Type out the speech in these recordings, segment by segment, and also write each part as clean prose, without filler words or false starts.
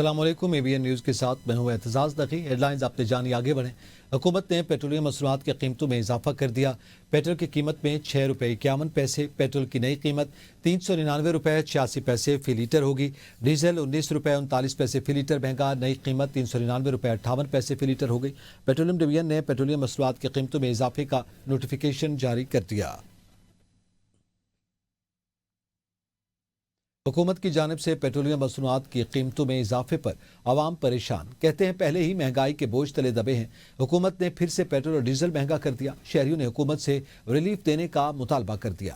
अस्सलाम वालेकुम, ABN news के साथ मैं हूं एतजाज़ नक़ी। हेडलाइंस आपने जानी, आगे बढ़ें। हुकूमत ने पेट्रोलियम मसनूआत की कीमतों में इजाफा कर दिया। पेट्रोल की कीमत में ₹6.51। पेट्रोल की नई कीमत ₹399.86 फ़ी लीटर होगी। डीजल ₹19.39 फ़ी लीटर महंगा, नई कीमत ₹399.58 फ़ी लीटर हो गई। पेट्रोलियम डिवीजन ने पेट्रोलियम मसनूआत की कीमतों में इजाफे का नोटिफिकेशन जारी कर दिया। हुकूमत की जानिब से पेट्रोलियम मसनूआत की कीमतों में इजाफे पर आवाम परेशान। कहते हैं पहले ही महंगाई के बोझ तले दबे हैं, हुकूमत ने फिर से पेट्रोल और डीजल महंगा कर दिया। शहरियों ने हुकूमत से रिलीफ देने का मुतालबा कर दिया।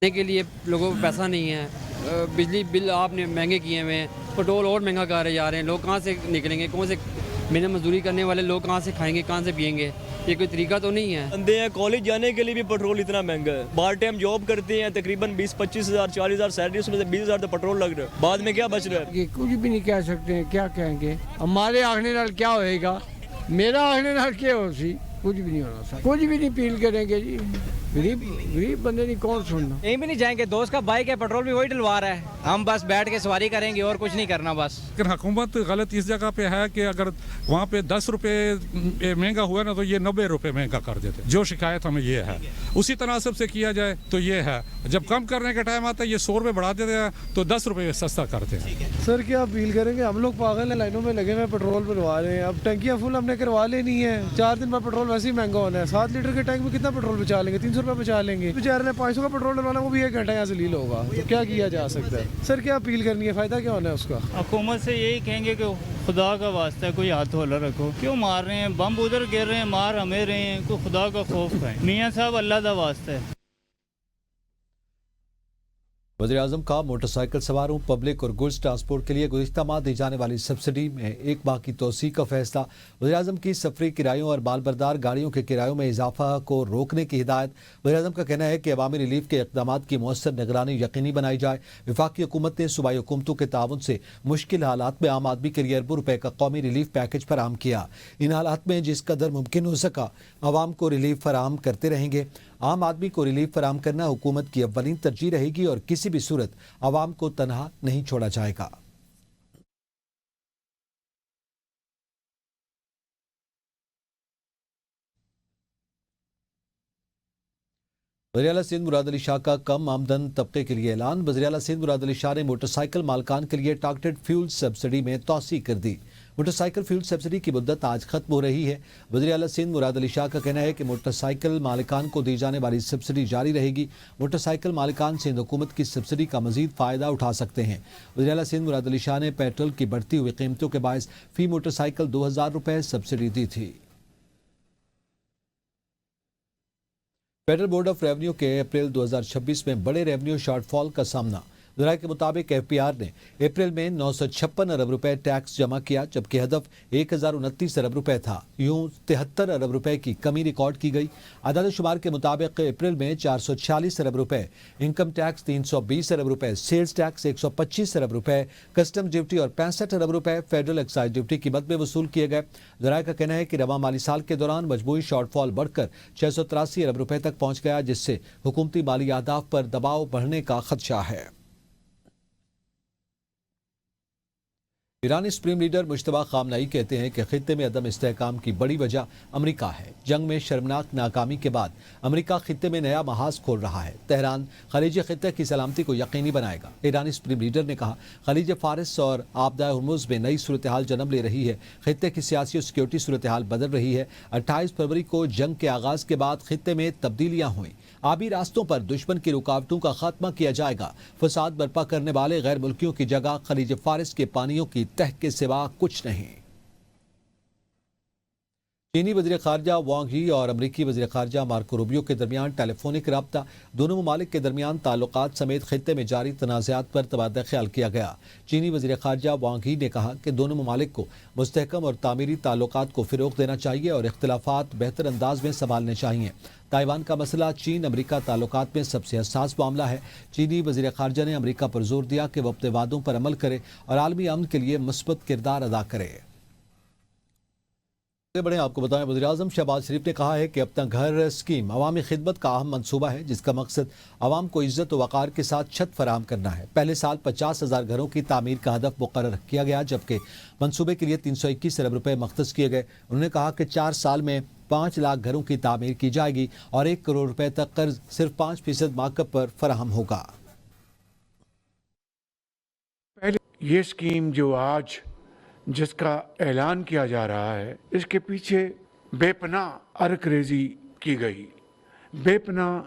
के लिए लोगों को पैसा नहीं है, बिजली बिल आपने महंगे किए हुए हैं, पेट्रोल और महंगा कर जा रहे हैं। लोग कहाँ से निकलेंगे, कौन से मेहनत मजदूरी करने वाले लोग कहाँ से खाएंगे, कहाँ से पिएंगे? ये कोई तरीका तो नहीं है। बंदे हैं, कॉलेज जाने के लिए भी पेट्रोल इतना महंगा है। पार्ट टाइम जॉब करते हैं, तकरीबन 20-25 हज़ार 40 हज़ार सैलरी, उसमें से 20 हज़ार तो पेट्रोल लग रहा है। बाद में क्या बच रहा है? कुछ भी नहीं कह सकते हैं, क्या कहेंगे? हमारे आखने नाल क्या होएगा, मेरा आखने नाल क्या हो सी, कुछ भी नहीं होना सर, कुछ भी नहीं फील करेंगे जी। गरीब बंदे नहीं कौन सुनना। कहीं भी नहीं जाएंगे, दोस्त का बाइक है, पेट्रोल भी वही डलवा रहा है, हम बस बैठ के सवारी करेंगे और कुछ नहीं करना बस। लेकिन हुकूमत गलत इस जगह पे है कि अगर वहाँ पे 10 रुपये महंगा हुआ ना तो ये 90 रुपये महंगा कर देते। जो शिकायत हमें ये है उसी तनासब से किया जाए तो ये है, जब कम करने का टाइम आता है ये 100 रुपये बढ़ा देते हैं तो 10 रुपये सस्ता करते हैं। सर क्या अपील करेंगे, हम लोग पागल हैं, लाइनों में लगे हुए पेट्रोल बनवा रहे हैं। अब टंकियाँ फुल हमने करवा लेनी है, 4 दिन बाद पेट्रोल वैसे ही महंगा होना है। 7 लीटर के टैंक में कितना पेट्रोल बचा लेंगे? 300 रुपये बचा लेंगे। बेचारे ने 500 का पेट्रोल डलवाना, वो भी 1 घंटा यहाँ से लील होगा, तो क्या किया जा सकता है? सर क्या अपील करनी है, फायदा क्या होना है उसका? हुकूमत से यही कहेंगे कि खुदा का वास्ता है, कोई हाथ होला रखो। क्यों मार रहे हैं, बम उधर गिर रहे हैं, मार हमें रहे हैं, कोई खुदा का खौफ है। मियाँ साहब अल्लाह का वास्ता है। वज़ीर-ए-आज़म का मोटरसाइकिल सवारों, पब्लिक और गुड्स ट्रांसपोर्ट के लिए गुज़िश्ता माह दी जाने वाली सब्सिडी में 1 माह की तोसी का फैसला। वज़ीर-ए-आज़म की सफरी किरायों और मालबरदार गाड़ियों के किरायों में इजाफा को रोकने की हिदायत। वज़ीर-ए-आज़म का कहना है कि अवामी रिलीफ के इक़दाम की मौसर निगरानी यकीनी बनाई जाए। वफाकी हुकूमत ने सूबाई हुकूमतों के ताउन से मुश्किल हालात में आम आदमी के लिए अरबों रुपए का कौमी रिलीफ पैकेज फराहम किया। इन हालात में जिस कदर मुमकिन हो सका आवाम को रिलीफ फराहम करते रहेंगे। आम आदमी को रिलीफ फराहम करना हुकूमत की अव्वलीन तरजीह रहेगी और किसी भी सूरत आवाम को तनहा नहीं छोड़ा जाएगा। वज़ीर आला सिंध मुराद अली शाह का कम आमदन तबके के लिए ऐलान। वज़ीर आला सिंध मुराद अली शाह ने मोटरसाइकिल मालकान के लिए टारगेटेड फ्यूल सब्सिडी में तोसी कर दी। मोटरसाइकिल फ्यूल सब्सिडी की मुद्दत आज खत्म हो रही है। वज़ीर आला सिंध मुराद अली शाह का कहना है कि मोटरसाइकिल मालिकान को दी जाने वाली सब्सिडी जारी रहेगी। मोटरसाइकिल मालिकान सिंध हुकूमत की सब्सिडी का मजीद फ़ायदा उठा सकते हैं। वज़ीर आला सिंध मुराद अली शाह ने पेट्रोल की बढ़ती हुई कीमतों के बायस फ़ी मोटरसाइकिल 2000 रुपये सब्सिडी दी थी। फेडरल बोर्ड ऑफ रेवेन्यू के अप्रैल 2026 में बड़े रेवेन्यू शॉर्टफॉल का सामना। ज़राए के मुताबिक FPR ने अप्रैल में 956 अरब रुपए टैक्स जमा किया, जबकि हदफ 1029 अरब रुपए था। यूं 73 अरब रुपए की कमी रिकॉर्ड की गई। आदाद शुमार के मुताबिक अप्रैल में 446 अरब रुपए इनकम टैक्स, 320 अरब रुपए सेल्स टैक्स, 125 अरब रुपए कस्टम ड्यूटी और 65 अरब रुपए फेडरल एक्साइज ड्यूटी की मद में वसूल किए गए। ज़राए का कहना है कि रवा माली साल के दौरान मजमूई शॉर्टफॉल बढ़कर 683 अरब रुपए तक पहुँच गया, जिससे हुकूमती माली अहदाफ पर दबाव बढ़ने का खदशा है। ईरानी सुप्रीम लीडर मुश्तबा खामनाई कहते हैं कि खित्ते में अदम इस्तेहकाम की बड़ी वजह अमेरिका है। जंग में शर्मनाक नाकामी के बाद अमेरिका खित्ते में नया महाज खोल रहा है। तेहरान खलीज खित्ते की सलामती को यकीनी बनाएगा। ईरानी सुप्रीम लीडर ने कहा, खलीज फारिस और आपदा हुर्मुज़ में नई सूरत हाल जन्म ले रही है। खित्ते की सियासी और सिक्योरिटी सूरत हाल बदल रही है। 28 फरवरी को जंग के आगाज़ के बाद खित्ते में तब्दीलियाँ हुई। आबी रास्तों पर दुश्मन की रुकावटों का खात्मा किया जाएगा। फसाद बर्पा करने वाले गैर मुल्कियों की जगह खलीज फारिस के पानियों की तह के सिवा कुछ नहीं। चीनी वज़ीर ख़ारजा वांग यी और अमरीकी वज़ीर ख़ारजा मार्को रूबियो के दरमियान टेलीफोनिक रब्ता, दोनों ममालिक के दरमियान ताल्लुकात समेत खित्ते में जारी तनाज़ात पर तबादला ख्याल किया गया। चीनी वज़ीर ख़ारजा वांग यी ने कहा कि दोनों ममालिक को मुस्तहकम और तामीरी ताल्लुकात को फ़रोग़ देना चाहिए और इख्तिलाफ़ात बेहतर अंदाज में संभालने चाहिए। ताइवान का मसला चीन अमरीका ताल्लुकात में सबसे हसास मामला है। चीनी वज़ीर ख़ारजा ने अमरीका पर जोर दिया कि वह अपने वादों पर अमल करे और आलमी अमन के लिए मुस्बत किरदार अदा करे। آگے بڑھیں آپ کو بتائیں وزیراعظم شہباز شریف نے کہا ہے کہ اپنا گھر اسکیم عوامی خدمت کا اہم منصوبہ ہے جس کا مقصد عوام کو عزت و وقار کے ساتھ چھت فراہم کرنا ہے. پہلے سال 50,000 گھروں کی تعمیر کا ہدف مقرر کیا گیا جبکہ منصوبے کے لیے 321 ارب روپے مختص کیے گئے. انہوں نے کہا کہ 4 سال میں 5 لاکھ گھروں کی تعمیر کی جائے گی اور 1 کروڑ روپے تک قرض صرف 5% مارک اپ پر فراہم ہوگا. یہ اسکیم جو آج جس کا اعلان کیا جا رہا ہے اس کے پیچھے بے پناہ عرق ریزی کی گئی, بے پناہ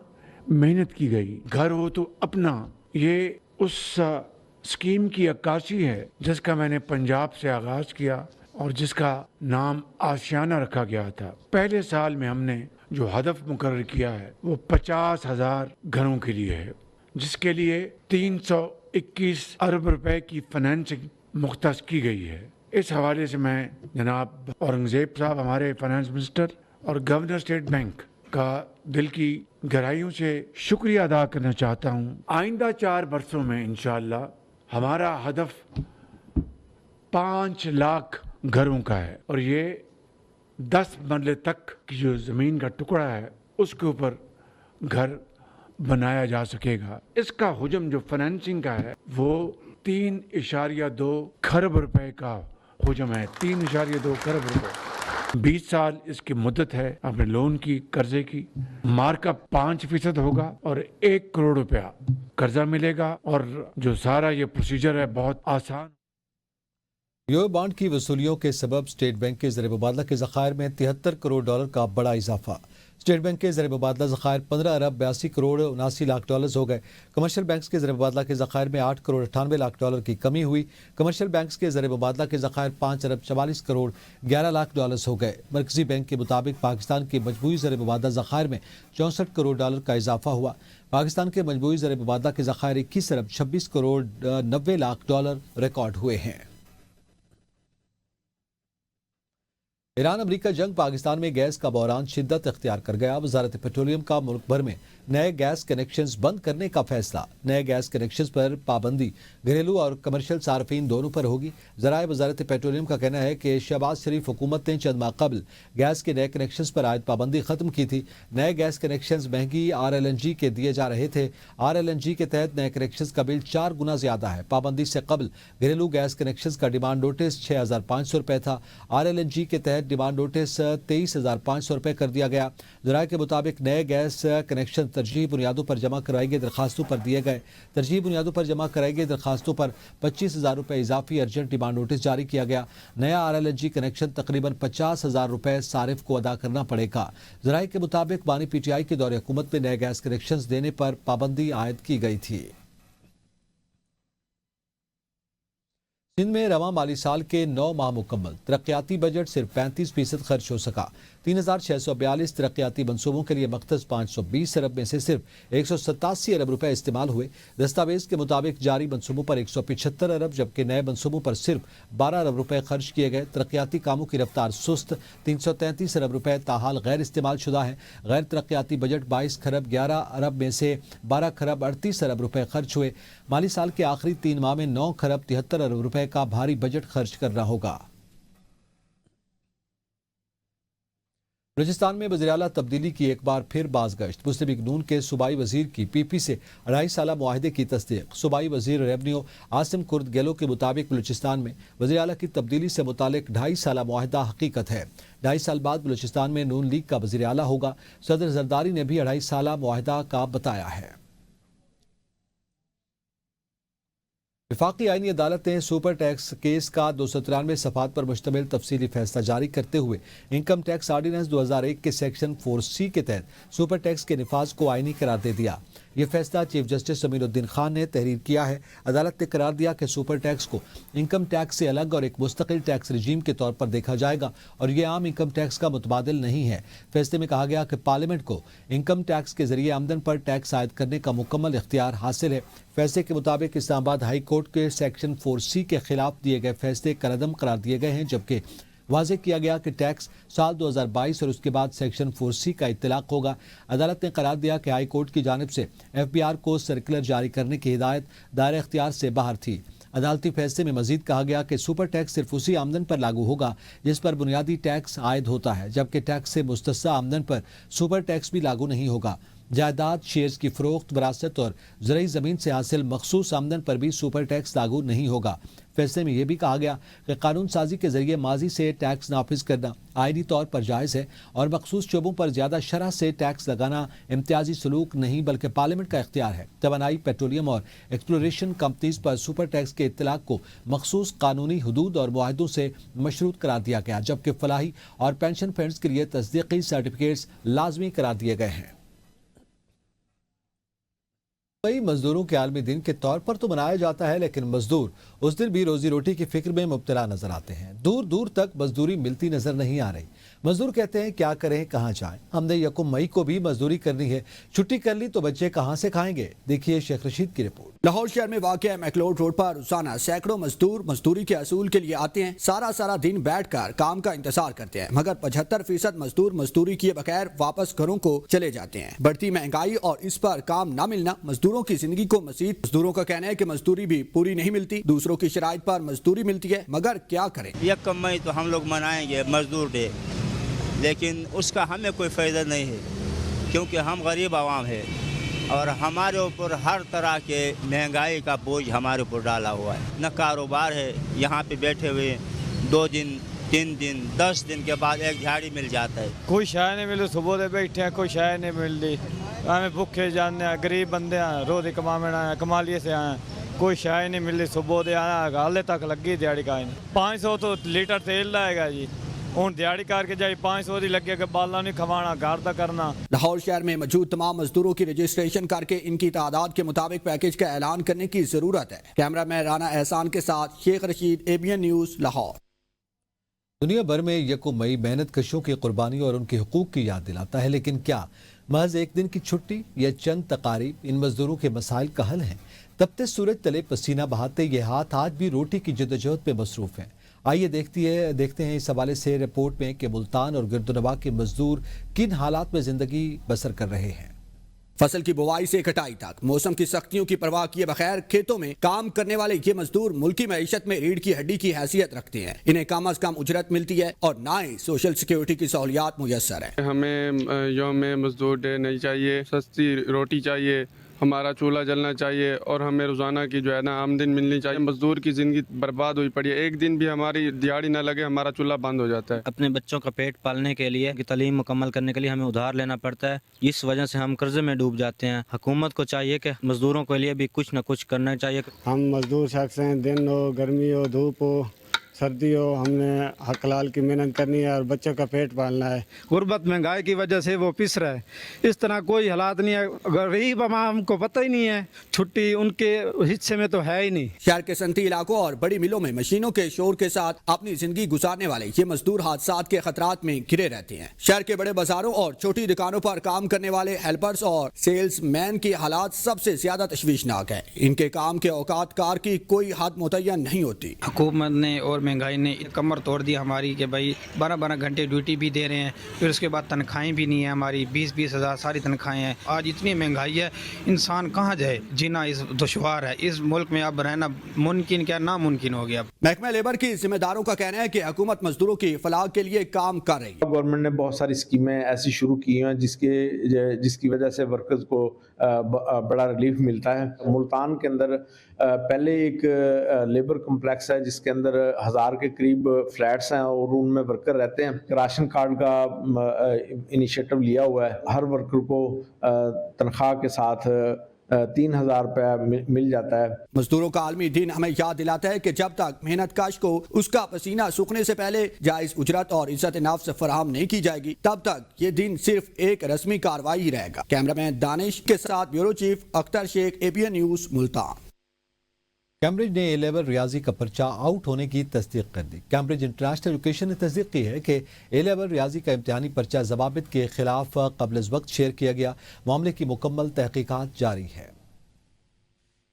محنت کی گئی. گھر ہو تو اپنا, یہ اس اسکیم کی عکاسی ہے جس کا میں نے پنجاب سے آغاز کیا اور جس کا نام آشیانہ رکھا گیا تھا. پہلے سال میں ہم نے جو ہدف مقرر کیا ہے وہ 50,000 گھروں کے لیے ہے جس کے لیے 321 ارب روپے کی فنانسنگ مختص کی گئی ہے. اس حوالے سے میں جناب اورنگزیب صاحب ہمارے فائنانس منسٹر اور گورنر اسٹیٹ بینک کا دل کی گہرائیوں سے شکریہ ادا کرنا چاہتا ہوں. آئندہ 4 برسوں میں انشاءاللہ ہمارا ہدف 5 لاکھ گھروں کا ہے اور یہ 10 مرلے تک کی جو زمین کا ٹکڑا ہے اس کے اوپر گھر بنایا جا سکے گا. اس کا حجم جو فنانسنگ کا ہے وہ 3.2 کھرب روپے کا حجم ہے. 3.2 کھرب روپے. 20 سال اس کی مدت ہے اپنے لون کی, قرضے کی. مارک اپ 5% ہوگا اور 1 کروڑ روپیہ قرضہ ملے گا اور جو سارا یہ پروسیجر ہے بہت آسان. یورو بانڈ کی وصولیوں کے سبب اسٹیٹ بینک کے زر مبادلہ کے ذخائر میں 73 کروڑ ڈالر کا بڑا اضافہ. اسٹیٹ بینک کے زر مبادلہ ذخائر 15 ارب 82 کروڑ 79 لاکھ ڈالرز ہو گئے. کمرشل بینکس کے زر مبادلہ کے ذخائر میں 8 کروڑ 98 لاکھ ڈالر کی کمی ہوئی. کمرشل بینکس کے زر مبادلہ کے ذخائر 5 ارب 44 کروڑ 11 لاکھ ڈالرز ہو گئے. مرکزی بینک کے مطابق پاکستان کے مجموعی زر مبادلہ ذخائر میں 64 کروڑ ڈالر کا اضافہ ہوا. پاکستان کے مجموعی زر مبادلہ کے ذخائر 21 ارب 26 کروڑ 90 لاکھ ڈالر ریکارڈ ہوئے ہیں. ایران امریکہ جنگ پاکستان میں گیس کا بحران شدت اختیار کر گیا. وزارت پیٹرولیم کا ملک بھر میں نئے گیس کنیکشنز بند کرنے کا فیصلہ. نئے گیس کنیکشنز پر پابندی گھریلو اور کمرشل صارفین دونوں پر ہوگی. ذرائع وزارت پیٹرولیم کا کہنا ہے کہ شہباز شریف حکومت نے چند ماہ قبل گیس کے نئے کنیکشنز پر عائد پابندی ختم کی تھی. نئے گیس کنیکشنز مہنگی RLNG کے دیے جا رہے تھے. RLNG کے تحت نئے کنیکشنز کا بل 4 گنا زیادہ ہے. پابندی سے قبل گھریلو گیس کنیکشنز کا ڈیمانڈ نوٹس 6,500 روپے تھا. RLNG کے تحت ڈیمانڈ نوٹس 23,500 روپے کر دیا گیا. ذرائع کے مطابق نئے گیس کنیکشن ترجیحی بنیادوں پر جمع کرائی گئی درخواستوں پر دیے گئے. ترجیحی بنیادوں پر جمع کرائی گئی درخواستوں پر 25,000 روپے اضافی ارجنٹ ڈیمانڈ نوٹس جاری کیا گیا. نیا RLNG کنیکشن تقریباً 50,000 روپے صارف کو ادا کرنا پڑے گا. ذرائع کے مطابق بانی PTI کے دور حکومت میں نئے گیس کنیکشنز دینے پر پابندی عائد کی گئی تھی. سندھ میں رواں مالی سال کے 9 ماہ مکمل. ترقیاتی بجٹ صرف 35% خرچ ہو سکا. 3,642 ترقیاتی منصوبوں کے لیے مختص 520 ارب میں سے صرف 187 ارب روپے استعمال ہوئے. دستاویز کے مطابق جاری منصوبوں پر 175 ارب جبکہ نئے منصوبوں پر صرف 12 ارب روپے خرچ کیے گئے. ترقیاتی کاموں کی رفتار سست. 333 ارب روپے تاحال غیر استعمال شدہ ہیں. غیر ترقیاتی بجٹ 22 کھرب 11 ارب میں سے 12 کھرب 38 ارب روپے خرچ ہوئے. مالی سال کے آخری 3 ماہ میں 9 کھرب 73 ارب روپے کا بھاری بجٹ خرچ کرنا ہوگا. بلوچستان میں وزیر اعلیٰ تبدیلی کی ایک بار پھر بازگشت. مسلم لیگ نون کے صوبائی وزیر کی PP سے 2.5 سالہ معاہدے کی تصدیق. صوبائی وزیر ریونیو عاصم کرد گیلو کے مطابق بلوچستان میں وزیر اعلیٰ کی تبدیلی سے متعلق 2.5 سالہ معاہدہ حقیقت ہے. 2.5 سال بعد بلوچستان میں نون لیگ کا وزیر اعلیٰ ہوگا. صدر زرداری نے بھی 2.5 سالہ معاہدہ کا بتایا ہے. وفاقی آئینی عدالت نے سپر ٹیکس کیس کا 293 صفحات پر مشتمل تفصیلی فیصلہ جاری کرتے ہوئے انکم ٹیکس آرڈیننس 2001 کے سیکشن 4C کے تحت سپر ٹیکس کے نفاذ کو آئینی قرار دے دیا. یہ فیصلہ چیف جسٹس امین الدین خان نے تحریر کیا ہے. عدالت نے قرار دیا کہ سپر ٹیکس کو انکم ٹیکس سے الگ اور ایک مستقل ٹیکس رجیم کے طور پر دیکھا جائے گا اور یہ عام انکم ٹیکس کا متبادل نہیں ہے. فیصلے میں کہا گیا کہ پارلیمنٹ کو انکم ٹیکس کے ذریعے آمدن پر ٹیکس عائد کرنے کا مکمل اختیار حاصل ہے. فیصلے کے مطابق اسلام آباد ہائی کورٹ کے سیکشن 4C کے خلاف دیے گئے فیصلے کالعدم قرار دیے گئے ہیں جبکہ واضح کیا گیا کہ ٹیکس سال 2022 اور اس کے بعد سیکشن 4C کا اطلاق ہوگا. عدالت نے قرار دیا کہ ہائی کورٹ کی جانب سے FBR کو سرکولر جاری کرنے کی ہدایت دائرہ اختیار سے باہر تھی. अदालती फैसले में मजीद कहा गया कि सुपर टैक्स सिर्फ उसी आमदन पर लागू होगा जिस पर बुनियादी टैक्स आयद होता है, जबकि टैक्स से मुस्तस्ना आमदन पर सुपर टैक्स भी लागू नहीं होगा। जायदाद, शेयर्स की फरोख्त, विरासत और ज़रई ज़मीन से हासिल मखसूस आमदन पर भी सुपर टैक्स लागू नहीं होगा। फैसले में यह भी कहा गया कि कानून साजी के जरिए माजी से टैक्स नाफिज करना आईनी तौर पर जायज़ है और मखसूस शोबों पर ज़्यादा शरह से टैक्स लगाना इम्तियाजी सलूक नहीं बल्कि पार्लियामेंट का इख्तियार है। तवानाई, पेट्रोलियम और एक्सप्लोरेशन कंपनीज पर सुपर टैक्स के इत्तलाक को मखसूस कानूनी हदूद और मुआहदों से मशरूत करार दिया गया, जबकि फलाही और पेंशन फंड्स के लिए तस्दीकी सर्टिफिकेट्स लाजमी करार दिए गए हैं। कई मजदूरों के आलमी दिन के तौर पर तो मनाया जाता है, लेकिन मजदूर उस दिन भी रोजी रोटी की फिक्र में मुब्तला नजर आते हैं। दूर दूर तक मजदूरी मिलती नजर नहीं आ रही। मजदूर कहते हैं क्या करें, कहाँ जाएं। हमने 1 मई को भी मजदूरी करनी है, छुट्टी कर ली तो बच्चे कहाँ से खाएंगे। देखिए शेख रशीद की रिपोर्ट। लाहौर शहर में वाक़ मैकलोड रोड पर रोजाना सैकड़ों मजदूर मजदूरी के असूल के लिए आते हैं। सारा दिन बैठकर काम का इंतजार करते हैं, मगर 75% मजदूर मजदूरी किए बगैर वापस घरों को चले जाते हैं। बढ़ती महंगाई और इस पर काम न मिलना मजदूरों की जिंदगी को मजीद। मजदूरों का कहना है कि मजदूरी भी पूरी नहीं मिलती, दूसरों की शराइत पर मजदूरी मिलती है, मगर क्या करें। 1 मई तो हम लोग मनाएंगे मजदूर डे, लेकिन उसका हमें कोई फ़ायदा नहीं है, क्योंकि हम गरीब आवाम है और हमारे ऊपर हर तरह के महंगाई का बोझ हमारे ऊपर डाला हुआ है। न कारोबार है, यहाँ पे बैठे हुए 2 दिन 3 दिन 10 दिन के बाद एक दिहाड़ी मिल जाता है। कोई शाय नहीं मिली, सुबह से बैठे हैं, कोई शाय नहीं मिल रही। हमें भूखे जाने हैं, गरीब बंदे हैं, रोज़ कमालिए से आए, कोई शाय नहीं मिल रही। सुबह से आया हाले तक लगी दिहाड़ी का 500 तो लीटर तेल लाएगा जी, हूँ दिहाड़ी करके जाए 500 की लगे बाला नहीं खवाना, घर का करना। लाहौर शहर में मौजूद तमाम मजदूरों की रजिस्ट्रेशन करके इनकी तादाद के मुताबिक पैकेज का ऐलान करने की जरूरत है। कैमरा मैन राना एहसान के साथ शेख रशीद, ABN न्यूज़, लाहौर। दुनिया भर में 1 मई मेहनत कशों की कुर्बानी और उनके हुकूक की याद दिलाता है, लेकिन क्या महज एक दिन की छुट्टी या चंद तकारीब इन मजदूरों के मसाइल का हल है? तपते सूरज तले पसीना बहाते ये हाथ आज भी रोटी की जद्दोजहद में मसरूफ हैं। आइए देखते हैं इस हवाले से रिपोर्ट में कि मुल्तान और गिरदुनवा के मजदूर किन हालात में जिंदगी बसर कर रहे हैं। फसल की बुवाई से कटाई तक मौसम की सख्तियों की परवाह किए बगैर खेतों में काम करने वाले ये मजदूर मुल्की मईशत में रीढ़ की हड्डी की हैसियत रखते हैं। इन्हें कम अज कम उजरत मिलती है और ना ही सोशल सिक्योरिटी की सहूलियात मुयसर है। हमें यौम मजदूर डे नहीं चाहिए, सस्ती रोटी चाहिए, हमारा चूल्हा जलना चाहिए और हमें रोज़ाना की जो है ना आमदन मिलनी चाहिए। मजदूर की ज़िंदगी बर्बाद हुई पड़ी है, एक दिन भी हमारी दिहाड़ी ना लगे हमारा चूल्हा बंद हो जाता है। अपने बच्चों का पेट पालने के लिए, तालीम मुकम्मल करने के लिए हमें उधार लेना पड़ता है, इस वजह से हम कर्जे में डूब जाते हैं। हुकूमत को चाहिए कि मजदूरों के लिए भी कुछ न कुछ करना चाहिए। हम मजदूर शख्स हैं, दिन हो, गर्मी हो, धूप हो, सर्दी हो, हमने हक हलाल की मेहनत करनी है और बच्चों का पेट पालना है। गुर्बत महंगाई की वजह से वो पिस रहा है, इस तरह कोई हालात नहीं है। गरीब आवाम को पता ही नहीं है, छुट्टी उनके हिस्से में तो है ही नहीं। शहर के सनती इलाकों और बड़ी मिलों में मशीनों के शोर के साथ अपनी जिंदगी गुजारने वाले ये मजदूर हादसात के खतरात में घिरे रहते हैं। शहर के बड़े बाजारों और छोटी दुकानों पर काम करने वाले हेल्पर्स और सेल्स मैन की हालात सबसे ज्यादा तशवीशनाक है। इनके काम के औकात कार की कोई हद मुतय्यन नहीं होती। हुकूमत ने और महंगाई ने कमर तोड़ दी हमारी कि भाई 12-12 घंटे ड्यूटी भी दे रहे हैं, फिर उसके बाद तनख्वाहें भी नहीं है हमारी, 20-20 हज़ार सारी तनख्वाहें हैं। आज इतनी महंगाई है, इंसान कहाँ जाए, जीना इस दुश्वार है। इस मुल्क में अब रहना मुमकिन क्या नामुमकिन हो गया। महकमा लेबर की जिम्मेदारों का कहना है कि हुकूमत मजदूरों की फलाह के लिए काम कर रही है। गवर्नमेंट ने बहुत सारी स्कीमें ऐसी शुरू की हैं जिसकी वजह से वर्कर्स को बड़ा रिलीफ मिलता है। मुल्तान के अंदर पहले एक लेबर कम्प्लेक्स है जिसके अंदर 1000 के करीब फ्लैट्स हैं और उनमें वर्कर रहते हैं। राशन कार्ड का इनिशिएटिव लिया हुआ है, हर वर्कर को तनख्वाह के साथ 3000 रुपया मिल जाता है। मजदूरों का आलमी दिन हमें याद दिलाता है कि जब तक मेहनत काश को उसका पसीना सूखने से पहले जायज उजरत और इज्जत नफ्स फराहम नहीं की जाएगी, तब तक ये दिन सिर्फ एक रस्मी कार्रवाई ही रहेगा। कैमरामैन दानिश के साथ bureau chief Akhtar Shaikh, ABN news, Multan. Cambridge ने A-लेवल रियाजी का पर्चा आउट होने की तस्दीक कर दी। कैम्ब्रिज इंटरनेशनल एजुकेशन ने तस्दीक की है कि A-लेवल रियाजी का इम्तिहानी पर्चा ज़वाबित के खिलाफ कबल वक्त शेयर किया गया। मामले की मुकम्मल तहकीकात जारी है।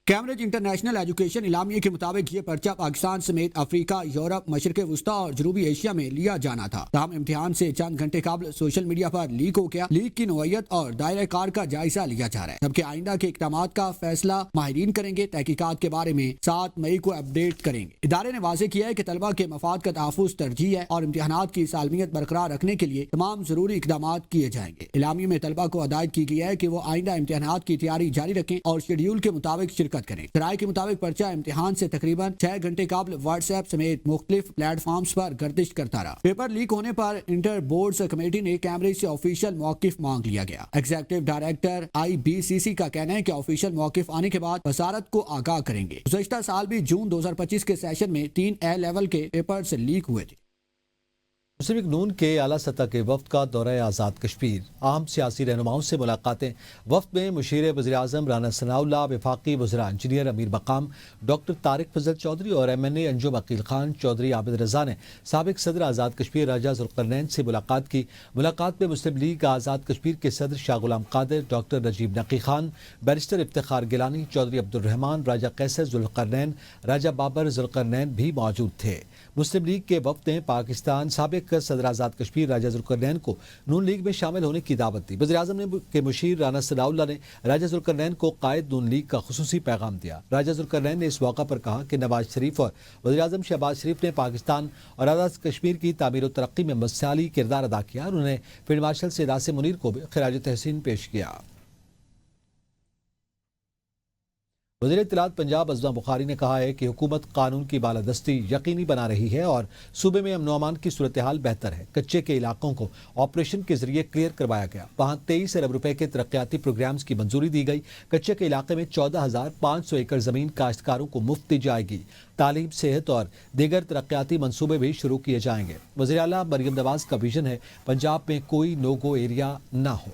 कैम्ब्रिज इंटरनेशनल एजुकेशन इलामिये के मुताबिक ये पर्चा पाकिस्तान समेत अफ्रीका, यूरोप, मशरक़ वस्ता और जनूबी एशिया में लिया जाना था। ताहम इम्तिहान से चंद घंटे कबल सोशल मीडिया पर लीक हो गया। लीक की नौइयत और दायरे कार का जायजा लिया जा रहा है, जबकि आइंदा के इक़दामात का फैसला माहिरीन करेंगे। तहकीकात के बारे में 7 मई को अपडेट करेंगे। इदारे ने वाज़ेह किया है कि तलबा के मफाद का तहफ़्फ़ुज़ तरजीह है और इम्तिहानात की सालमियत बरकरार रखने के लिए तमाम ज़रूरी इक़दामात किए जाएंगे। इलामिये में तलबा को हिदायत की गई है कि वो आइंदा इम्तिहानात की तैयारी जारी रखें और शेड्यूल के मुताबिक शिरकत करें। राय के मुताबिक पर्चा इम्तिहान से तकरीबन 6 घंटे कबल व्हाट्सएप समेत मुख्तलिफ प्लेटफॉर्म्स पर गर्दिश करता रहा। पेपर लीक होने पर इंटर बोर्ड कमेटी ने कैम्ब्रिज से ऑफिशियल मौकिफ मांग लिया गया। एग्जीक्यूटिव डायरेक्टर IBCC का कहना है कि ऑफिशियल मौकिफ आने के बाद वजारत को आगाह करेंगे। गुज़श्ता साल भी जून 2025 के सेशन में 3 A लेवल के पेपर लीक हुए थे। मुस्लिम लीग नून के आला सतह के वफ्द का दौरा आज़ाद कश्मीर, अहम सियासी रहनुमाओं से मुलाकातें। वफ्द में मुशीर वज़ीर-ए-आज़म राना सनाउल्लाह, वफाकी वज़रा इंजीनियर अमीर मकाम डॉक्टर तारिक फजल चौधरी और MNA अंजुम अकील खान चौधरी आबिद रज़ा ने साबिक सदर आज़ाद कश्मीर राजा ज़ुल्क़रनैन से मुलाकात की। मुलाकात में मुस्लिम लीग आज़ाद कश्मीर के सदर शाह गुलाम कादिर, डॉक्टर नजीब नकी खान, बैरिस्टर इफ्तिखार गिलानी, चौधरी अब्दुर्रहमान, राजा कैसर ज़ुल्क़रनैन, राजा बाबर ज़ुल्क़रनैन भी मौजूद थे। मुस्लिम लीग के वफ्द ने पाकिस्तान साबिक सदर आज़ाद कश्मीर राजा ज़ुल्क़रनैन को नून लीग में शामिल होने की दावत दी। वज़ीर-ए-आज़म के मुशीर राना सनाउल्लाह ने राजा ज़ुल्क़रनैन को कायद नून लीग का खुसूसी पैगाम दिया। राजा ज़ुल्क़रनैन ने इस मौका पर कहा कि नवाज शरीफ और वज़ीर-ए-आज़म शहबाज शरीफ ने पाकिस्तान और आज़ाद कश्मीर की तामीर और तरक्की में मिसाली किरदार अदा किया और उन्होंने फील्ड मार्शल सैयद आसिम मुनीर को भी खिराज तहसीन पेश किया। वज़ीर इत्तलात पंजाब अज़मा बुखारी ने कहा है कि हुकूमत कानून की बालादस्ती यकीनी बना रही है और सूबे में अमन अमान की सूरत हाल बेहतर है। कच्चे के इलाकों को ऑपरेशन के जरिए क्लियर करवाया गया। वहाँ 23 अरब रुपए के तरक्याती प्रोग्राम्स की मंजूरी दी गई। कच्चे के इलाके में 14,500 एकड़ ज़मीन काश्तकारों को मुफ्त दी जाएगी। तालीम, सेहत और दीगर तरक्याती मनसूबे भी शुरू किए जाएंगे। वज़ीर आला मरियम नवाज का विजन है पंजाब में कोई नो गो एरिया न हो।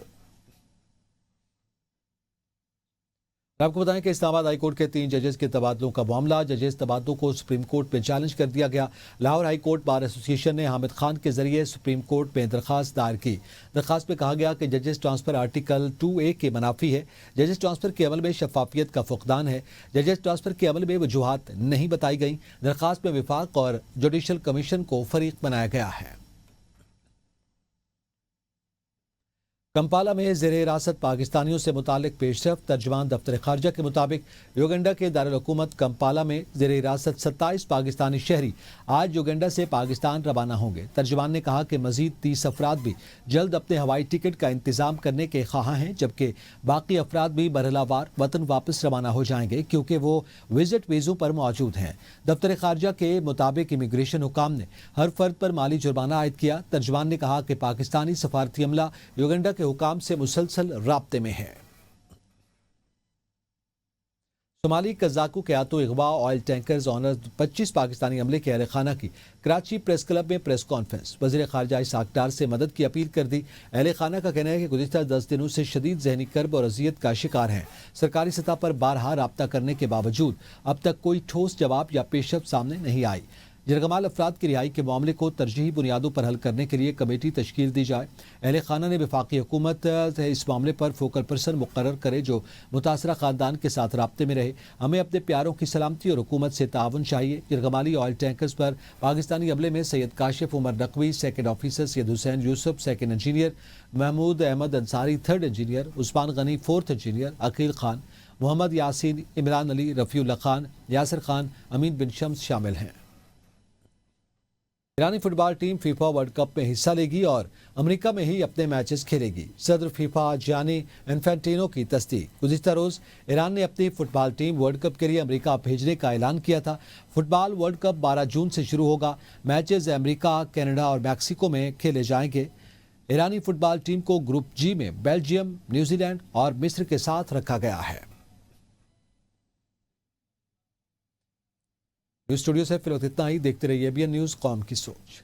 आपको बताएं कि इस्लामाबाद हाई कोर्ट के 3 जजेस के तबादलों का मामला, जजेस तबादलों को सुप्रीम कोर्ट में चैलेंज कर दिया गया। Lahore high court bar association ने हामिद खान के जरिए सुप्रीम कोर्ट में दरखास्त दायर की। दरखास्त में कहा गया कि जजेस ट्रांसफर आर्टिकल 2A के मनाफी है। जजेस ट्रांसफर के अमल में शफाफियत का फुकदान है। जजेस ट्रांसफर के अमल में वजूहात नहीं बताई गई। दरखास्त में विफाक और जुडिशल कमीशन को फरीक बनाया गया है। कंपाला में ज़ेर हिरासत पाकिस्तानियों से मुतालिक पेशरफ। तर्जुमान दफ्तर खारजा के मुताबिक युगंडा के दारुल हुकूमत कंपाला में ज़ेर हिरासत 27 पाकिस्तानी शहरी आज युगंडा से पाकिस्तान रवाना होंगे। तर्जुमान ने कहा कि मजीद 30 अफराद भी जल्द अपने हवाई टिकट का इंतज़ाम करने के ख्वाह हैं, जबकि बाकी अफराद भी मरहलावार वतन वापस रवाना हो जाएंगे क्योंकि वो विजिट वीज़ों पर मौजूद हैं। दफ्तर खारजा के मुताबिक इमिग्रेशन हुकाम ने हर फर्द पर माली जुर्माना आयद किया। तर्जुमान ने कहा कि पाकिस्तानी सफारती अमला युगंडा हुकाम से मुसलसल राब्ते में है। सोमाली कज़ाकू के हाथों अगवा ऑयल टैंकर्स ऑनर 25 पाकिस्तानी अमले के अहल खाना की कराची प्रेस क्लब में प्रेस कॉन्फ्रेंस। वज़ीर ख़ारजा इसाक डार से मदद की अपील कर दी। अहल खाना का कहना है कि गुज़िश्ता 10 दिनों से शदीद ज़हनी कर्ब और अजियत का शिकार हैं। सरकारी सतह पर बारहा राब्ता करने के बावजूद अब तक कोई ठोस जवाब या पेशरफ सामने नहीं आई। जरगमाल अफराद की रिहाई के मामले को तरजीही बुनियादों पर हल करने के लिए कमेटी तश्कील दी जाए। अहल खाना ने वफाकी हुकूमत से इस मामले पर फोकल पर्सन मुकर्रर करे जो मुतासरा ख़ानदान के साथ राब्ते में रहे। हमें अपने प्यारों की सलामती और हुकूमत से ताउन चाहिए। जरगमाली ऑयल टैंकर्स पर पाकिस्तानी अमले में Syed Kashif Umar Naqvi second officer, Syed Hussain Yusuf second engineer, Mahmood Ahmed Ansari third engineer, Usman Ghani fourth engineer, Aqeel Khan, Mohammad Yasin, Imran Ali, Rafiullah Khan, Yasir Khan, Amin bin Shams शामिल हैं। ईरानी football team FIFA World Cup में हिस्सा लेगी और अमेरिका में ही अपने मैचेस खेलेगी। सदर फीफा जानी इन्फेंटिनो की तस्दीक। गुज़िश्ता रोज़ ईरान ने अपनी फुटबॉल टीम वर्ल्ड कप के लिए अमेरिका भेजने का ऐलान किया था। फुटबॉल वर्ल्ड कप 12 जून से शुरू होगा। मैचेस अमेरिका, कनाडा और मैक्सिको में खेले जाएंगे। ईरानी फुटबॉल टीम को ग्रुप जी में बेल्जियम, न्यूजीलैंड और मिस्र के साथ रखा गया है। स्टूडियो से फिर इतना ही। देखते रहिए ABN न्यूज़, कौम की सोच।